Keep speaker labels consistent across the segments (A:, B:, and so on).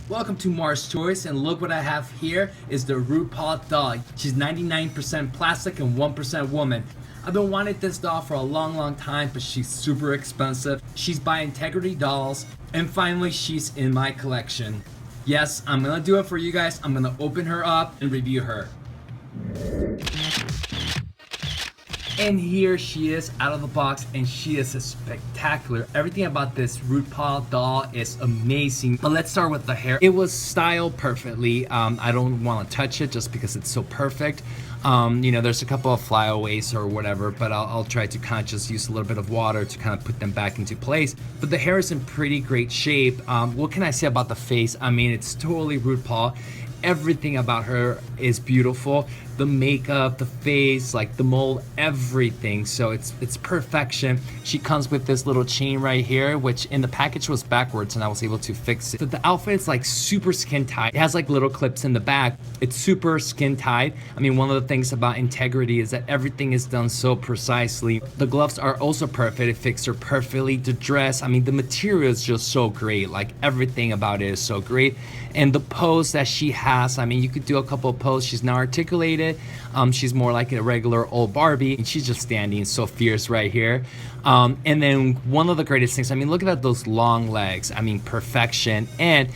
A: Welcome to Mars Toys, and look what I have here is the RuPaul doll. She's 99% plastic and 1% woman. I've been wanting this doll for a long time, but she's super expensive. She's by Integrity Dolls, and finally she's in my collection. Yes, I'm gonna do it for you guys. I'm gonna open her up and review her. And here she is out of the box, and she is spectacular. Everything about this RuPaul doll is amazing. But let's start with the hair. It was styled perfectly. I don't want to touch it just because it's so perfect. There's a couple of flyaways or whatever, but I'll try to kind of just use a little bit of water to kind of put them back into place. But the hair is in pretty great shape. What can I say about the face? I mean, it's totally RuPaul. Everything about her is beautiful. The makeup, the face, like the mold, everything. So it's perfection. She comes with this little chain right here, which in the package was backwards, and I was able to fix it. So the outfit is like super skin tight. It has like little clips in the back. It's super skin tight. I mean, one of the things about Integrity is that everything is done so precisely. The gloves are also perfect. It fits her perfectly. The dress, I mean, the material is just so great. Like everything about it is so great. And the pose that she has, I mean, you could do a couple of poses. She's not articulated. She's more like a regular old Barbie, and she's just standing so fierce right here. And then one of the greatest things, I mean, look at those long legs. I mean, perfection. And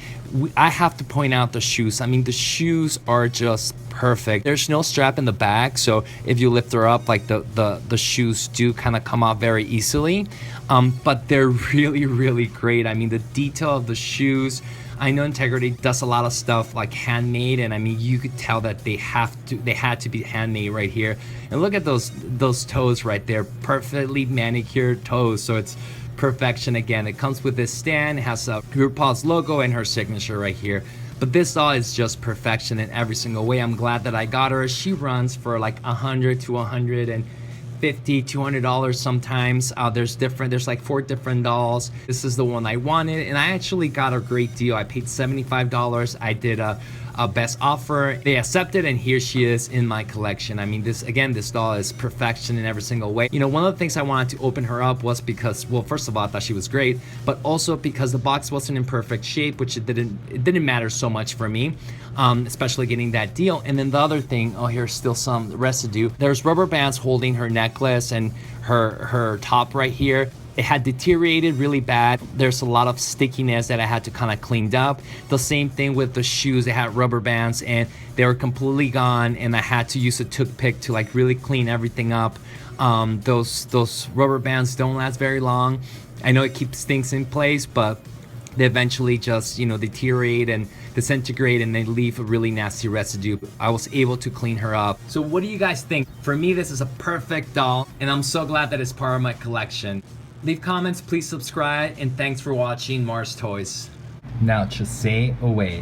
A: I have to point out the shoes. I mean, the shoes are just perfect. There's no strap in the back, so if you lift her up, like the shoes do kind of come out very easily. But they're really great. I mean, the detail of the shoes. I know Integrity does a lot of stuff like handmade, and I mean, you could tell that they had to be handmade right here. And look at those toes right there, perfectly manicured toes. So it's perfection again. It comes with this stand. It has RuPaul's logo and her signature right here. But this doll is just perfection in every single way. I'm glad that I got her. She runs for like $100 to $150, $200 sometimes. There's like 4 different dolls. This is the one I wanted, and I actually got a great deal. I paid $75. I did a best offer. They accepted, and here she is in my collection. I mean, this doll is perfection in every single way. You know, one of the things I wanted to open her up was because, well, first of all, I thought she was great, but also because the box wasn't in perfect shape, which it didn't matter so much for me, especially getting that deal. And then the other thing, oh, here's still some residue. There's rubber bands holding her necklace and her top right here. It had deteriorated really bad. There's a lot of stickiness that I had to kind of clean up. The same thing with the shoes. They had rubber bands and they were completely gone, and I had to use a toothpick to like really clean everything up. Those rubber bands don't last very long. I know it keeps things in place, but they eventually just, deteriorate and disintegrate, and they leave a really nasty residue. I was able to clean her up. So what do you guys think? For me, this is a perfect doll, and I'm so glad that it's part of my collection. Leave comments, please subscribe, and thanks for watching Mars Toys. Now just say away.